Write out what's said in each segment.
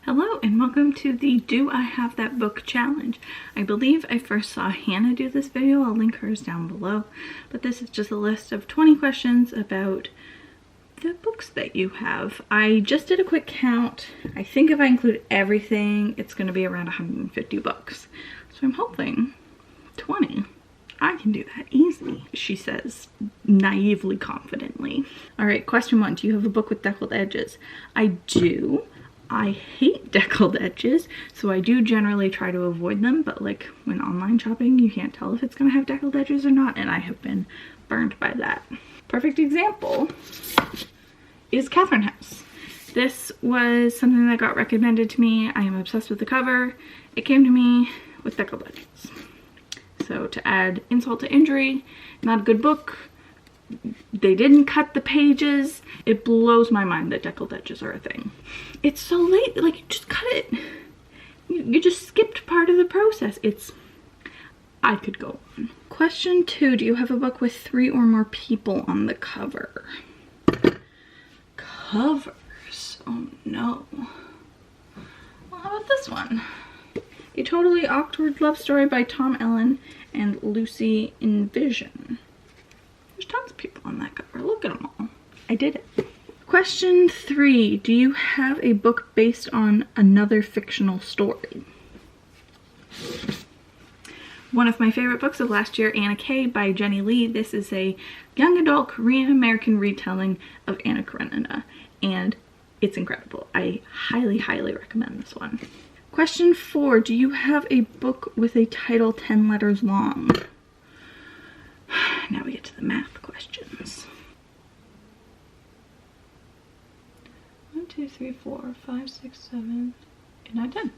Hello and welcome to the Do I Have That Book challenge. I believe I first saw Hannah do this video. I'll link hers down below. But this is just a list of 20 questions about the books that you have. I just did a quick count. I think if I include everything, it's going to be around 150 books. So I'm hoping 20. I can do that easily, she says naively confidently. All right, question 1. Do you have a book with deckled edges? I do. I hate deckled edges, so I do generally try to avoid them, but like when online shopping, you can't tell if it's gonna have deckled edges or not, and I have been burned by that. Perfect example is Catherine House. This was something that got recommended to me. I am obsessed with the cover. It came to me with deckled edges. So to add insult to injury, not a good book. They didn't cut the pages. It blows my mind that deckled edges are a thing. It's so late, like you just cut it. You just skipped part of the process. I could go on. Question 2, do you have a book with 3 or more people on the cover? Covers, oh no. Well, how about this one? A Totally Awkward Love Story by Tom Ellen and Lucy Envision. There's tons of people on that cover. Look at them all. I did it. Question 3. Do you have a book based on another fictional story? One of my favorite books of last year, Anna K by Jenny Lee. This is a young adult Korean American retelling of Anna Karenina, and it's incredible. I highly, highly recommend this one. Question 4. Do you have a book with a title 10 letters long? Now we get to the math questions. 1, 2, 3, 4, 5, 6, 7, 8, 9, 10.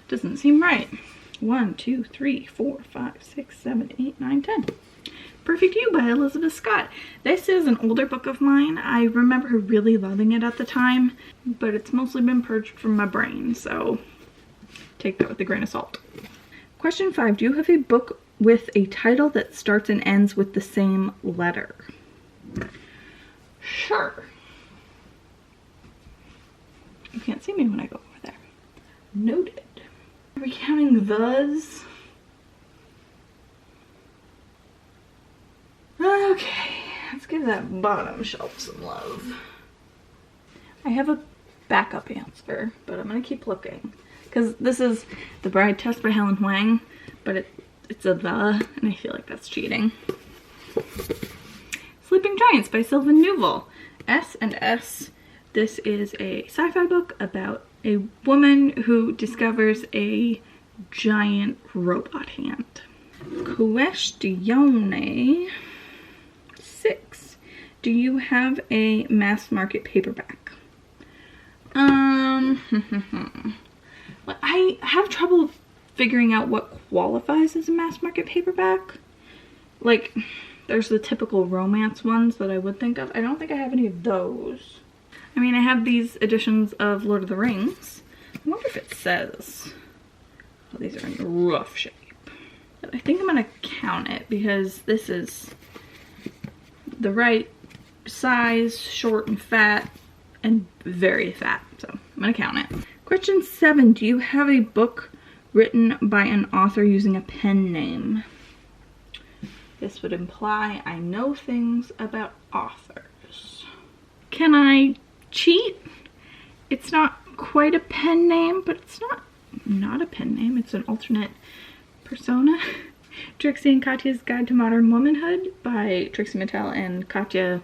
Doesn't seem right. 1, 2, 3, 4, 5, 6, 7, 8, 9, 10. Perfect You by Elizabeth Scott. This is an older book of mine. I remember really loving it at the time, but it's mostly been purged from my brain, so take that with a grain of salt. Question 5. Do you have a book with a title that starts and ends with the same letter? Sure. You can't see me when I go over there. Noted. Are we counting those? Okay, let's give that bottom shelf some love. I have a backup answer, but I'm gonna keep looking. Because this is The Bride Test by Helen Huang, but it's a the, and I feel like that's cheating. Sleeping Giants by Sylvan Newell. S and S. This is a sci-fi book about a woman who discovers a giant robot hand. Question 6. Do you have a Mass Market Paperback? Well, I have trouble figuring out what qualifies as a mass market paperback. Like, there's the typical romance ones that I would think of. I don't think I have any of those. I mean, I have these editions of Lord of the Rings. I wonder if it says. Oh, these are in rough shape. But I think I'm gonna count it because this is the right size, short and fat, and very fat. So I'm gonna count it. Question 7. Do you have a book written by an author using a pen name? This would imply I know things about authors. Can I cheat? It's not quite a pen name, but it's not a pen name. It's an alternate persona. Trixie and Katya's Guide to Modern Womanhood by Trixie Mattel and Katya,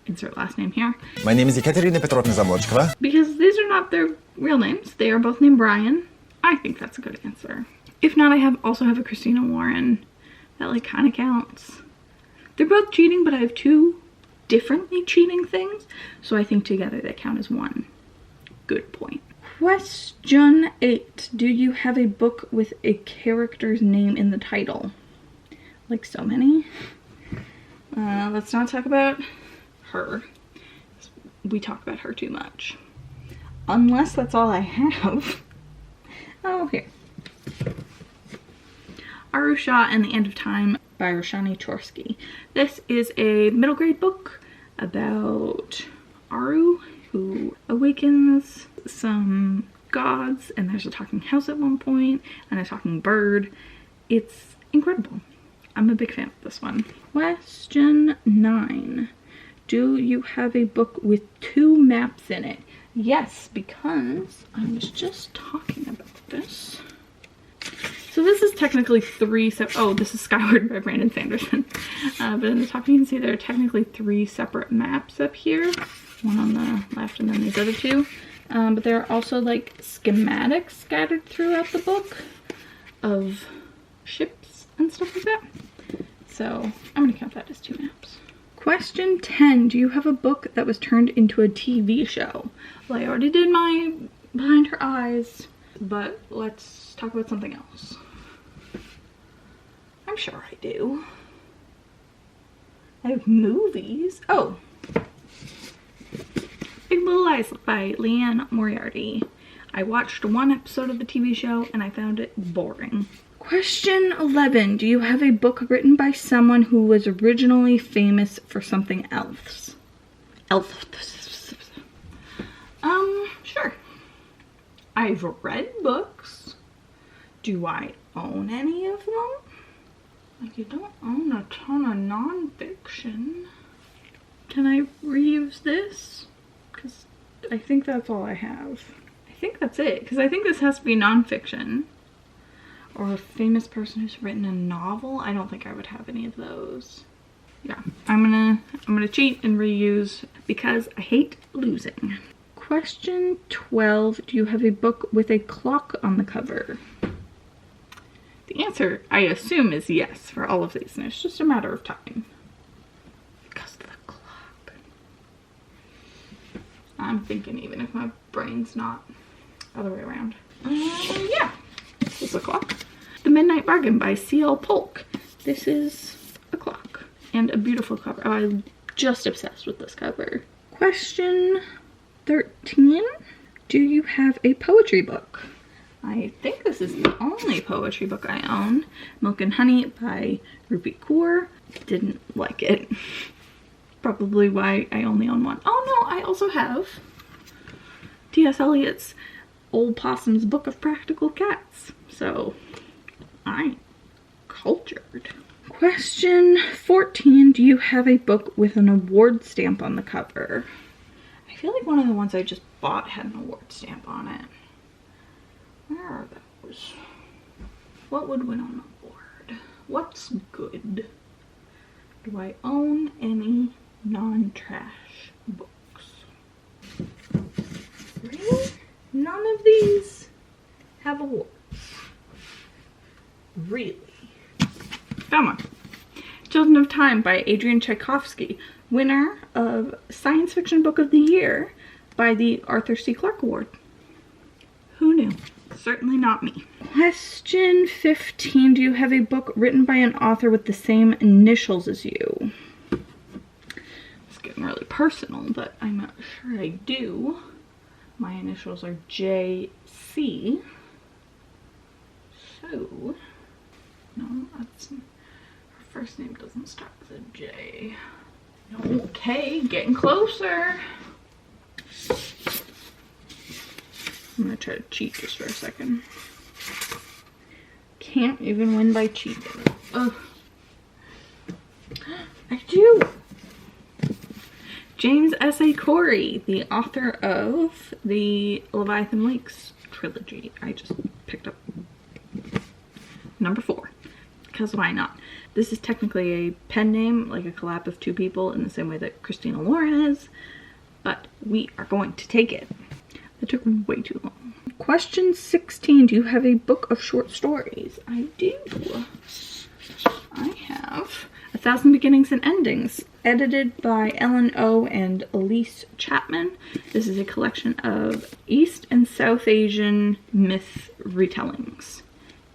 insert last name here. My name is Ekaterina Petrovna Zamochkova. Because these are not their real names. They are both named Brian. I think that's a good answer. If not, I also have a Christina Warren. That like kind of counts. They're both cheating, but I have 2 differently cheating things. So I think together they count as one. Good point. Question 8. Do you have a book with a character's name in the title? Like so many. Let's not talk about her. We talk about her too much. Unless that's all I have. Oh, here. Aru Shah and the End of Time by Roshani Chorsky. This is a middle grade book about Aru. who awakens some gods, and there's a talking house at one point and a talking bird. It's incredible. I'm a big fan of this one. Question 9. Do you have a book with 2 maps in it? Yes, because I was just talking about this. So this is technically 3 oh, this is Skyward by Brandon Sanderson. But in the top you can see there are technically 3 separate maps up here. One on the left and then these other 2. But there are also like schematics scattered throughout the book of ships and stuff like that. So I'm gonna count that as 2 maps. Question 10. Do you have a book that was turned into a TV show? Well, I already did my Behind Her Eyes, but let's talk about something else. I'm sure I do. I have movies. Oh. Big Little Lies by Leanne Moriarty. I watched 1 episode of the TV show and I found it boring. Question 11. Do you have a book written by someone who was originally famous for something else? Sure. I've read books. Do I own any of them? Like, you don't own a ton of nonfiction. Can I reuse this? Because I think that's all I have. I think that's it, because I think this has to be nonfiction. Or a famous person who's written a novel. I don't think I would have any of those. Yeah, I'm gonna cheat and reuse because I hate losing. Question 12. Do you have a book with a clock on the cover? The answer, I assume, is yes for all of these, and it's just a matter of time. Because of the clock. I'm thinking even if my brain's not other way around. Yeah, this is a clock. The Midnight Bargain by C.L. Polk. This is a clock and a beautiful cover. Oh, I'm just obsessed with this cover. Question 13. Do you have a poetry book? I think this is the only poetry book I own. Milk and Honey by Rupi Kaur. Didn't like it. Probably why I only own 1. Oh no, I also have T.S. Eliot's Old Possum's Book of Practical Cats. So I'm cultured. Question 14. Do you have a book with an award stamp on the cover? I feel like one of the ones I just bought had an award stamp on it. Where are those? What would win on the board? What's good? Do I own any non-trash books? Really? None of these have awards. Really? Found one. Children of Time by Adrian Tchaikovsky, winner of Science Fiction Book of the Year by the Arthur C. Clarke Award. Who knew? Certainly not me. Question 15. Do you have a book written by an author with the same initials as you? It's getting really personal, but I'm not sure I do. My initials are J.C. So, no, that's... Her first name doesn't start with a J. Okay, getting closer. I'm gonna try to cheat just for a second. Can't even win by cheating. Ugh. I do! James S.A. Corey, the author of the Leviathan Lakes trilogy. I just picked up number 4. Because why not? This is technically a pen name, like a collab of 2 people in the same way that Christina Lauren is. But we are going to take it. It took way too long. Question 16. Do you have a book of short stories? I do. I have 1,000 Beginnings and Endings, edited by Ellen O. and Elise Chapman. This is a collection of East and South Asian myth retellings.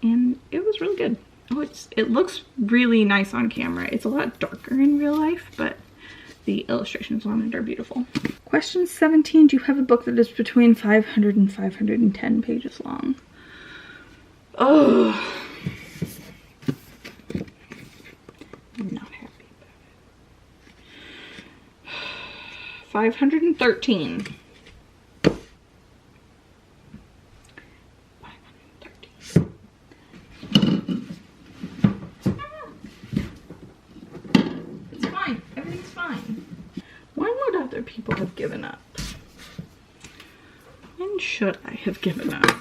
And it was really good. Oh, it looks really nice on camera. It's a lot darker in real life, but the illustrations on it are beautiful. Question 17. Do you have a book that is between 500 and 510 pages long? Oh. I'm not happy about it. 513. people have given up? When should I have given up?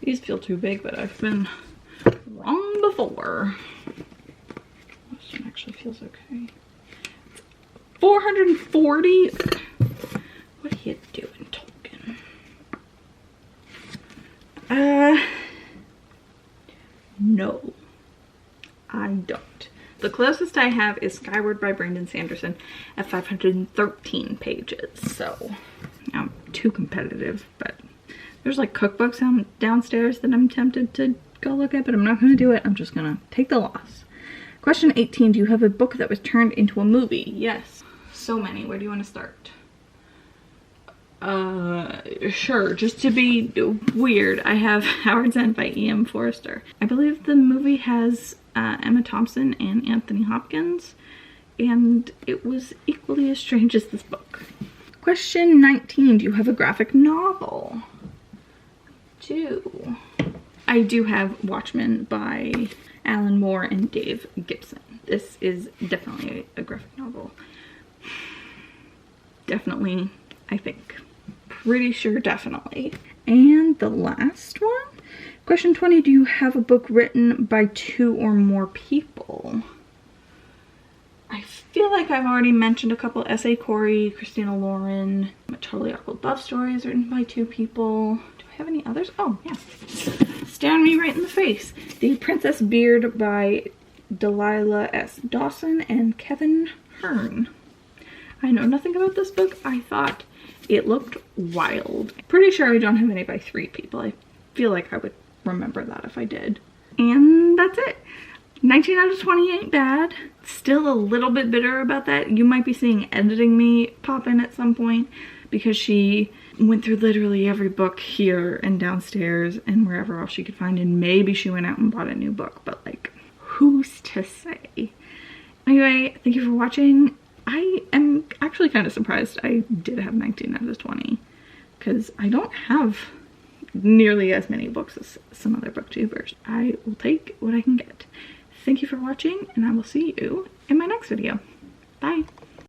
These feel too big, but I've been wrong before. This one actually feels okay. 440? What are you doing, Tolkien? No, I don't. The closest I have is Skyward by Brandon Sanderson at 513 pages. So, I'm too competitive, but there's like cookbooks downstairs that I'm tempted to go look at, but I'm not going to do it. I'm just going to take the loss. Question 18, do you have a book that was turned into a movie? Yes. So many. Where do you want to start? Sure. Just to be weird, I have Howard's End by E.M. Forster. I believe the movie has Emma Thompson and Anthony Hopkins, and it was equally as strange as this book. Question 19, do you have a graphic novel? I do have Watchmen by Alan Moore and Dave Gibson. This is definitely a graphic novel. Definitely, I think. Pretty sure definitely. And the last one? Question 20, do you have a book written by 2 or more people? I feel like I've already mentioned a couple. S.A. Corey, Christina Lauren. A Totally Awkward Love Story is written by 2 people. Do I have any others? Oh, yeah. Staring me right in the face. The Princess Beard by Delilah S. Dawson and Kevin Hearn. I know nothing about this book. I thought it looked wild. Pretty sure I don't have any by 3 people. I feel like I would remember that if I did. And that's it. 19 out of 20 ain't bad. Still a little bit bitter about that. You might be seeing Editing Me pop in at some point because she went through literally every book here and downstairs and wherever else she could find, and maybe she went out and bought a new book, but like, who's to say? Anyway, thank you for watching. I am actually kind of surprised I did have 19 out of 20 because I don't have nearly as many books as some other booktubers. I will take what I can get. Thank you for watching, and I will see you in my next video. Bye.